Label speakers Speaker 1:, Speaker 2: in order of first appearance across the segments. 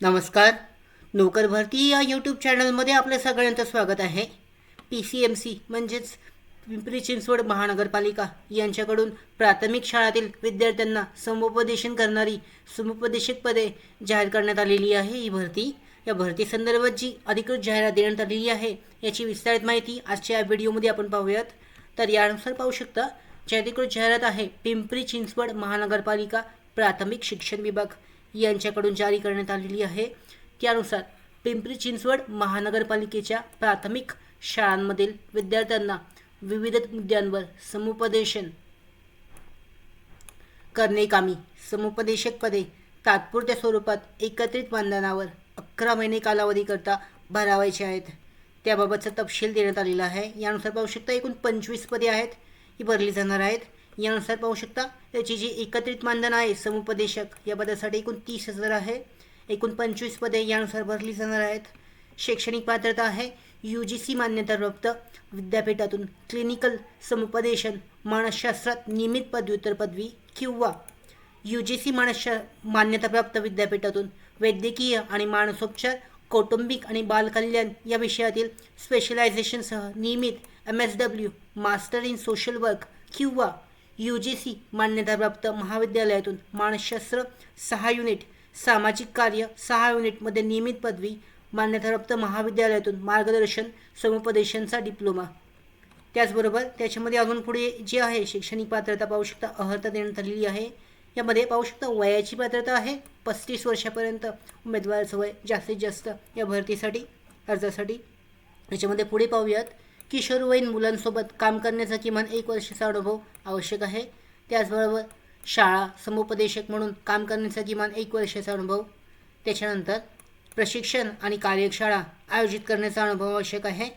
Speaker 1: नमस्कार. नोकर भरती या यूट्यूब चॅनलमध्ये आपल्या सगळ्यांचं स्वागत आहे. PCMC म्हणजेच पिंपरी चिंचवड महानगरपालिका यांच्याकडून प्राथमिक शाळातील विद्यार्थ्यांना समुपदेशन करणारी समुपदेशक पदे जाहीर करण्यात आलेली आहे. ही भरती या भरती संदर्भात जी अधिकृत जाहिरात देण्यात आलेली आहे याची विस्तारित माहिती आजच्या या व्हिडिओमध्ये आपण पाहूयात. तर यानुसार पाहू शकता जी अधिकृत जाहिरात आहे पिंपरी चिंचवड महानगरपालिका प्राथमिक शिक्षण विभाग यांच्याकडून जारी करण्यात आलेली आहे. त्यानुसार पिंपरी चिंचवड महानगरपालिकेच्या प्राथमिक शाळांमधील विद्यार्थ्यांना विविध मुद्द्यांवर समुपदेशन करणे समुपदेशक पदे तात्पुरत्या स्वरूपात एकत्रित मानधनावर 11 महिने कालावधीकरता भरावायचे आहेत. त्याबाबतचा तपशील देण्यात आलेला आहे. यानुसार पाहू शकता एकूण 25 पदे आहेत ही भरली जाणार आहेत. यानुसार पाहू शकता त्याची जी एकत्रित मानधन आहे समुपदेशक या पदासाठी एकूण 30,000 आहे. एकूण 25 पदे यानुसार भरली जाणार आहेत. शैक्षणिक पात्रता आहे UGC मान्यताप्राप्त विद्यापीठातून क्लिनिकल समुपदेशन मानसशास्त्रात नियमित पदव्युत्तर पदवी किंवा UGC मान्यताप्राप्त विद्यापीठातून वैद्यकीय आणि मानसोपचार कौटुंबिक आणि बालकल्याण या विषयातील स्पेशलायझेशनसह नियमित MSW master in social work किंवा UGC मान्यताप्राप्त महाविद्यालयातून मानसशास्त्र 6 युनिट, सामाजिक कार्य 6 युनिटमध्ये नियमित पदवी, मान्यताप्राप्त महाविद्यालयातून मार्गदर्शन समुपदेशनचा डिप्लोमा. त्याचबरोबर त्याच्यामध्ये अजून पुढे जे आहे शैक्षणिक पात्रता पाहू शकता अर्हता देण्यात आलेली आहे. यामध्ये पाहू शकता वयाची पात्रता आहे 35 वर्षापर्यंत उमेदवाराचं वय जास्तीत जास्त या भरतीसाठी अर्जासाठी. याच्यामध्ये पुढे पाहूयात किशोरवयीन मुलांसोबत काम करण्याचा किमान 1 वर्षाचा अनुभव आवश्यक आहे. त्याचबरोबर शाळा समुपदेशक म्हणून काम करण्याचा किमान 1 वर्षाचा अनुभव. त्याच्यानंतर प्रशिक्षण आणि कार्यशाळा आयोजित करण्याचा अनुभव आवश्यक आहे.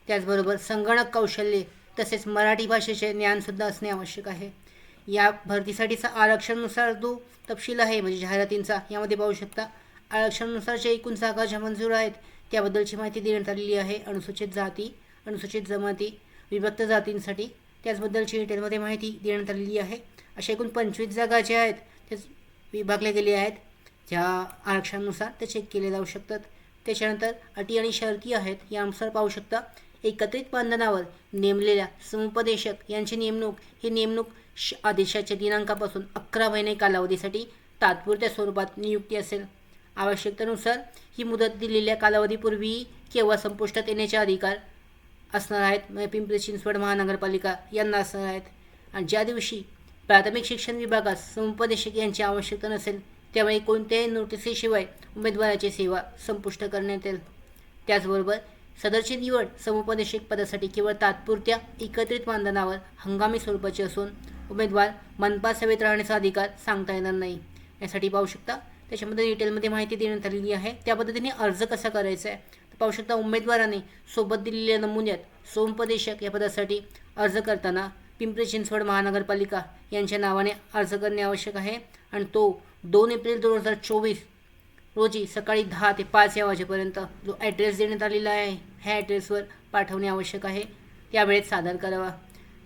Speaker 1: त्याचबरोबर संगणक कौशल्ये तसेच मराठी भाषेचे ज्ञानसुद्धा असणे आवश्यक आहे. या भरतीसाठीचा आरक्षणानुसार जो तपशील आहे म्हणजे जाहिरातींचा यामध्ये पाहू शकता आरक्षणानुसार जे एकूण जागा ज्या मंजूर आहेत त्याबद्दलची माहिती देण्यात आलेली आहे. अनुसूचित जाती, अनुसूचित जमाती, विभक्त जातींसाठी त्याचबद्दलची डिटेलमध्ये माहिती देण्यात आलेली आहे. अशा एकूण 25 जागा ज्या आहेत ते विभागल्या गेल्या आहेत ज्या आरक्षणानुसार ते चेक केले जाऊ शकतात. त्याच्यानंतर अटी आणि शर्ती आहेत यानुसार पाहू शकता एकत्रित मानधनावर नेमलेल्या समुपदेशक यांची नेमणूक आदेशाच्या दिनांकापासून 11 महिने कालावधीसाठी तात्पुरत्या स्वरूपात नियुक्ती असेल. आवश्यकतेनुसार ही मुदत दिलेल्या कालावधीपूर्वी किंवा संपुष्टात येण्याचे अधिकार असणार आहेत म्हणजे पिंपरी चिंचवड महानगरपालिका यांना असणार आहेत. आणि ज्या दिवशी प्राथमिक शिक्षण विभागात समुपदेशक यांची आवश्यकता नसेल त्यामुळे कोणत्याही नोटिसीशिवाय उमेदवाराची सेवा संपुष्ट करण्यात येईल. त्याचबरोबर सदरची निवड समुपदेशक पदासाठी केवळ तात्पुरत्या एकत्रित मानधनावर हंगामी स्वरूपाची असून उमेदवार मनपा सेवेत राहण्याचा अधिकार सांगता येणार नाही. यासाठी पाहू शकता त्याच्यामध्ये डिटेलमध्ये माहिती देण्यात आलेली आहे. त्या पद्धतीने अर्ज कसा करायचा आहे तर पाहू शकता उमेदवाराने सोबत दिलेल्या नमुन्यात समुपदेशक या पदासाठी अर्ज करताना पिंपरी चिंचवड महानगरपालिका यांच्या नावाने अर्ज करणे आवश्यक आहे आणि तो 2 एप्रिल 2024 रोजी सकाळी 10 ते 5 या वाजेपर्यंत जो ॲड्रेस देण्यात आलेला आहे ह्या ॲड्रेसवर पाठवणे आवश्यक आहे. त्यावेळेस सादर करावा.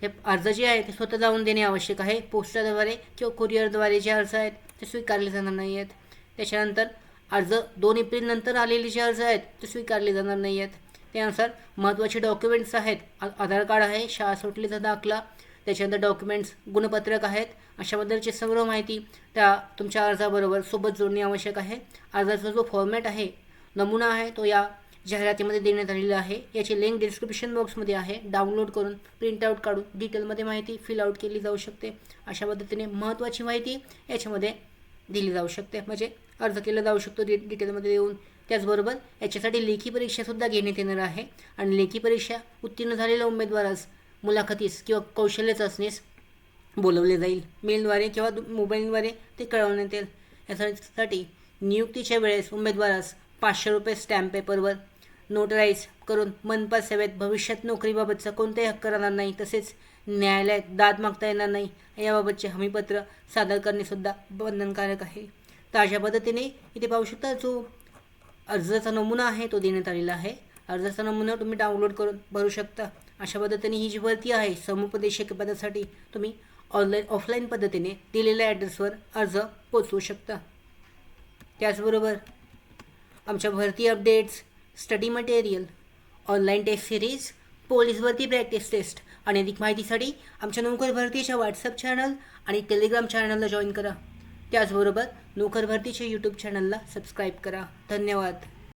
Speaker 1: हे अर्ज जे आहे ते स्वतः जाऊन देणे आवश्यक आहे. पोस्टाद्वारे किंवा कुरिअरद्वारे जे अर्ज आहेत ते स्वीकारले जाणार नाही आहेत. त्याच्यानंतर अर्ज 2 एप्रिल नंतर आलेले जे अर्ज आहेत ते स्वीकारले जाणार नाही आहेत. त्यानुसार महत्त्वाचे डॉक्युमेंट्स आहेत आधार कार्ड आहे, शाळा सुटलेचा दाखला, त्याच्यानंतर डॉक्युमेंट्स गुणपत्रक आहेत अशाबद्दलची सर्व माहिती त्या तुमच्या अर्जाबरोबर सोबत जोडणे आवश्यक आहे. अर्जाचा जो फॉर्मॅट आहे नमुना आहे तो या जाहिरातीमध्ये देण्यात आलेला आहे. याची लिंक डिस्क्रिप्शन बॉक्समध्ये आहे. डाउनलोड करून प्रिंटआउट काढून डिटेलमध्ये माहिती फिल आउट केली जाऊ शकते. अशा पद्धतीने महत्त्वाची माहिती याच्यामध्ये दिली जाऊ शकते म्हणजे अर्ज केला जाऊ शकतो डिटेलमध्ये देऊन. त्याचबरोबर याच्यासाठी लेखी परीक्षासुद्धा घेण्यात येणार आहे आणि लेखी परीक्षा उत्तीर्ण झालेल्या उमेदवारास मुलाखतीस किंवा कौशल्य चाचणीस बोलवले जाईल. मेलद्वारे किंवा मोबाईलद्वारे ते कळवण्यात येईल. यासाठी नियुक्तीच्या वेळेस उमेदवारास 500 रुपये स्टॅम्प पेपरवर नोटराईज करून मनपा सेवेत भविष्यात नोकरीबाबतचा कोणताही हक्क राहणार नाही तसेच न्यायालयात दाद मागता येणार नाही याबाबतचे हमीपत्र सादर करणेसुद्धा बंधनकारक आहे. तर अशा पद्धतीने इथे पाहू शकता जो अर्जाचा नमुना आहे तो देण्यात आलेला आहे. अर्जाचा नमुना तुम्ही डाउनलोड करून भरू शकता. अशा पद्धतीने ही जी भरती आहे समुपदेशक पदासाठी तुम्ही ऑफलाईन पद्धतीने दिलेल्या ॲड्रेसवर अर्ज पोचवू शकता. त्याचबरोबर आमच्या भरती updates, study material, online test series, police भरती प्रॅक्टिस टेस्ट आणि अधिक माहितीसाठी आमच्या नोकर भरतीच्या व्हॉट्सअप चॅनल आणि टेलिग्राम चॅनलला जॉईन करा. त्याचबरोबर नोकर भरतीच्या यूट्यूब चॅनलला सबस्क्राईब करा. धन्यवाद.